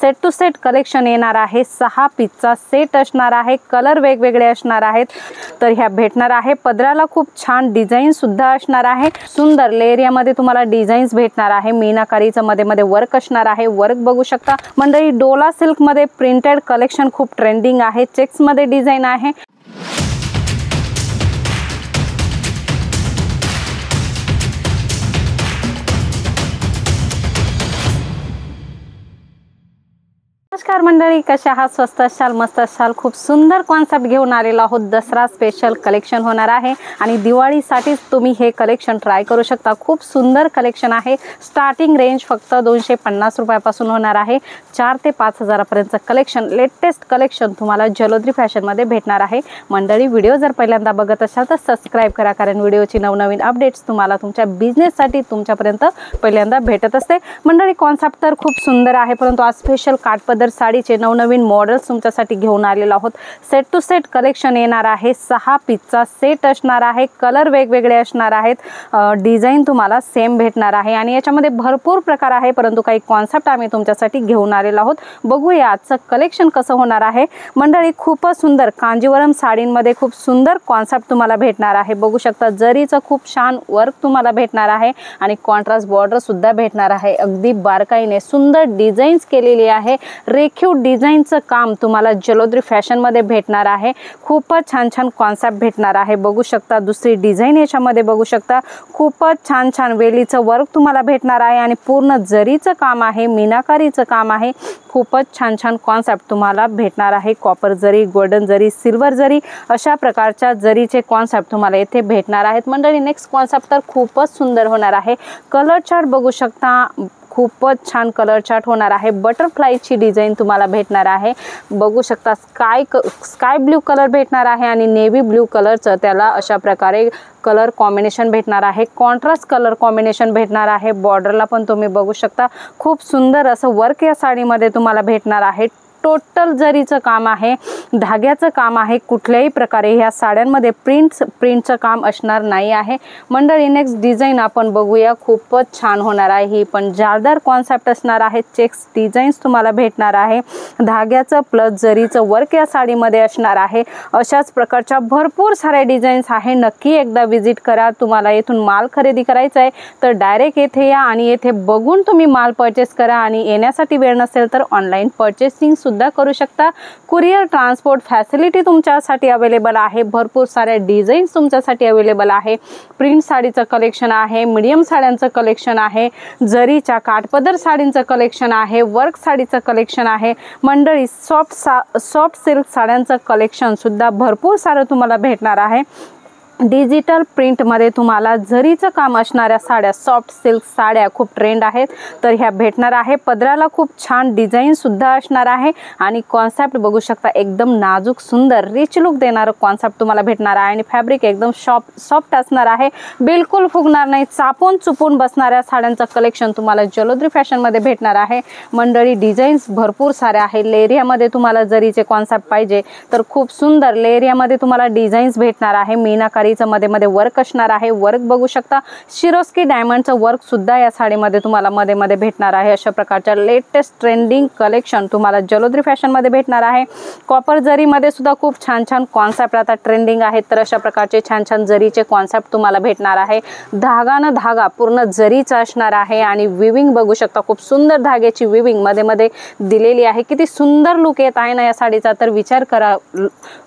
Set to set collection येणार आहे। 6 पीसचा set असणार आहे। कलर वेगवेगळे असणार आहेत। तर ह्या भेटणार आहे। पदराला खूप छान डिझाइन सुद्धा असणार आहे। सुंदर लेरियामध्ये तुम्हाला डिझाईन्स भेटणार आहे। मीनाकारीचं मध्ये मध्ये वर्क असणार आहे। वर्क बघू शकता मंडळी। डोला सिल्क मध्ये प्रिंटेड कलेक्शन खूप ट्रेंडिंग आहे। चेक्स मध्ये डिझाइन आहे। नमस्कार मंडळी, कशा आहात? स्वस्त असाल, मस्त असाल। खूप सुंदर कॉन्सेप्ट घेऊन आलेलो आहोत। दसरा स्पेशल कलेक्शन होणार आहे आणि दिवाळीसाठी तुम्ही हे कलेक्शन ट्राय करू शकता। खूप सुंदर कलेक्शन आहे। स्टार्टिंग रेंज फक्त 250 रुपयापासून होणार आहे। 4 ते 5 हजारापर्यंत कलेक्शन, लेटेस्ट कलेक्शन तुम्हाला जलोद्री फॅशन मध्ये भेटणार आहे। मंडळी, व्हिडिओ जर पहिल्यांदा बघत असाल तर सबस्क्राइब करा, कारण व्हिडिओची नवनवीन अपडेट्स तुम्हाला तुमच्या बिझनेससाठी तुमच्यापर्यंत पहिल्यांदा भेटत असते। मंडळी, कॉन्सेप्ट तर खूप सुंदर आहे, परंतु आज स्पेशल काठपदर साडीचे नवनवीन मॉडेल्स तुमच्यासाठी घेऊन आलेलो आहोत। सेट टू सेट कलेक्शन येणार आहे। 6 पीसचा सेट असणार आहे। कलर वेगवेगळे असणार आहेत। डिझाइन तुम्हाला सेम भेटणार आहे आणि याच्यामध्ये भरपूर प्रकार आहे, परंतु काही कॉन्सेप्ट आम्ही तुमच्यासाठी घेऊन आलेलो आहोत। बघूया आजचं कलेक्शन कसं होणार आहे। मंडळी, खूपच सुंदर कांजीवरम साडींमध्ये खूप सुंदर कॉन्सेप्ट तुम्हाला भेटणार आहे। बघू शकता जरीचं खूप छान वर्क तुम्हाला भेटणार आहे आणि कॉन्ट्रास्ट बॉर्डर सुद्धा भेटणार आहे। अगदी बारकाईने सुंदर डिझाईन्स केलेली आहे। रेखीव डिझाईनचं काम तुम्हाला जलोद्री फॅशन मध्ये भेटणार आहे। खूपच छान छान कॉन्सेप्ट भेटणार आहे। बघू शकता दुसरी डिझाइन याच्यामध्ये बघू शकता। खूपच छान छान वेलीचं वर्क तुम्हाला भेटणार आहे आणि पूर्ण जरीचं काम आहे, मीनाकारीचं काम आहे। खूपच छान छान कॉन्सेप्ट तुम्हाला भेटणार आहे। कॉपर जरी, गोल्डन जरी, सिल्वर जरी अशा प्रकारच्या जरीचे कॉन्सेप्ट तुम्हाला येथे भेटणार आहेत। मंडळी, नेक्स्ट कॉन्सेप्ट तर खूपच सुंदर होणार आहे। कलर चार्ट बघू शकता। खूपच छान कलर चार्ट होणार आहे। बटरफ्लायची डिझाइन तुम्हाला भेटणार आहे। बघू शकता स्काय ब्ल्यू कलर भेटणार आहे आणि नेव्ही ब्ल्यू कलरचं त्याला अशा प्रकारे कलर कॉम्बिनेशन भेटणार आहे। कॉन्ट्रास्ट कलर कॉम्बिनेशन भेटणार आहे। बॉर्डरला पण तुम्ही बघू शकता खूप सुंदर असं वर्क या साडीमध्ये तुम्हाला भेटणार आहे। टोटल जरीचं काम आहे, धाग्याचं काम आहे। कुठल्याही प्रकारे ह्या साड्यांमध्ये प्रिंटचं काम असणार नाही आहे। मंडळी, नेक्स्ट डिझाइन आपण बघूया। खूपच छान होणार आहे। ही पण जारदार कॉन्सेप्ट असणार आहे। चेक्स डिझाईन्स तुम्हाला भेटणार आहे। धाग्याचं प्लस जरीचं वर्क या साडीमध्ये असणार आहे। अशाच प्रकारच्या भरपूर साऱ्या डिझाईन्स आहे। नक्की एकदा विजिट करा। तुम्हाला येथून माल खरेदी करायचा आहे तर डायरेक्ट येथे या आणि येथे बघून तुम्ही माल परचेस करा आणि येण्यासाठी वेळ नसेल तर ऑनलाईन परचेसिंग सुद्धा करू शकता। कुरिअर ट्रान्सपोर्ट फॅसिलिटी तुमच्यासाठी अवेलेबल आहे। भरपूर सारे डिझाईन्स तुमच्यासाठी अवेलेबल आहे। प्रिंट साडीचं कलेक्शन आहे, मीडियम साड्यांचं कलेक्शन आहे, जरीच्या काठपदर साडींचं कलेक्शन आहे, वर्क साडीचं कलेक्शन आहे। मंडळी, सॉफ्ट सिल्क साड्यांचं कलेक्शन सुद्धा भरपूर सारं तुम्हाला भेटणार आहे। डिजिटल प्रिंट मध्ये तुम्हाला जरीचं काम असणाऱ्या साड्या, सॉफ्ट सिल्क साड्या खूप ट्रेंड आहेत, तर ह्या भेटणार आहे। पदराला खूप छान डिझाइन सुद्धा असणार आहे आणि कॉन्सेप्ट बघू शकता एकदम नाजूक सुंदर रिच लुक देणारं कॉन्सेप्ट तुम्हाला भेटणार आहे आणि फॅब्रिक एकदम सॉफ्ट असणार आहे। बिलकुल फुगणार नाही, चापून चुपून बसणाऱ्या साड्यांचं कलेक्शन तुम्हाला जलोद्री फॅशन मध्ये भेटणार आहे। मंडळी, डिझाईन्स भरपूर साऱ्या आहे। लेरियामध्ये तुम्हाला जरीचे कॉन्सेप्ट पाहिजे तर खूप सुंदर लेरियामध्ये तुम्हाला डिझाईन्स भेटणार आहे। मीनाकारी मध्ये मध्ये वर्क असणार आहे। वर्क बघू शकता। शिरोस्की डायमंडचं वर्क सुद्धा या साडीमध्ये तुम्हाला मध्ये मध्ये भेटणार आहे। अशा प्रकारच्या लेटेस्ट ट्रेंडिंग कलेक्शन तुम्हाला जलोद्री फॅशन मध्ये भेटणार आहे। कॉपर जरीमध्ये सुद्धा खूप छान छान कॉन्सेप्ट आता ट्रेंडिंग आहेत, तर अशा प्रकारचे छान छान जरीचे कॉन्सेप्ट तुम्हाला भेटणार आहे। धागा न धागा पूर्ण जरीचा असणार आहे आणि विविंग बघू शकता। खूप सुंदर धाग्याची विविंग मध्ये मध्ये दिलेली आहे। किती सुंदर लुक येत आहे ना या साडीचा, तर विचार करा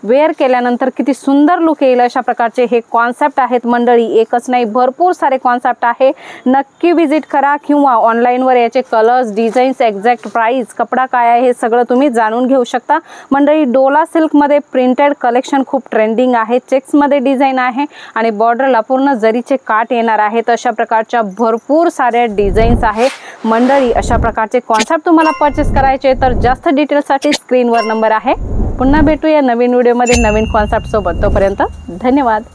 वेअर केल्यानंतर किती सुंदर लुक येईल। अशा प्रकारचे हे कॉन्सेप्ट आहेत मंडळी, एकच नाही भरपूर सारे कॉन्सेप्ट आहे। नक्की विजिट करा किंवा ऑनलाईन वर याचे कलर्स, डिझाईन्स, एक्झॅक्ट प्राइस, कपडा काय आहे हे सगळं तुम्ही जाणून घेऊ शकता। मंडळी, डोला सिल्क मध्ये प्रिंटेड कलेक्शन खूप ट्रेंडिंग आहे। चेक्स मध्ये डिझाइन आहे आणि बॉर्डरला पूर्ण जरीचे काट येणार आहेत। अशा प्रकारच्या भरपूर साऱ्या डिझाईन्स आहे। मंडळी, अशा प्रकारचे कॉन्सेप्ट तुम्हाला परचेस करायचे तर जास्त डिटेल्ससाठी स्क्रीनवर नंबर आहे। पुन्हा भेटूया नवीन व्हिडिओमध्ये नवीन कॉन्सेप्ट सोबत। तोपर्यंत धन्यवाद।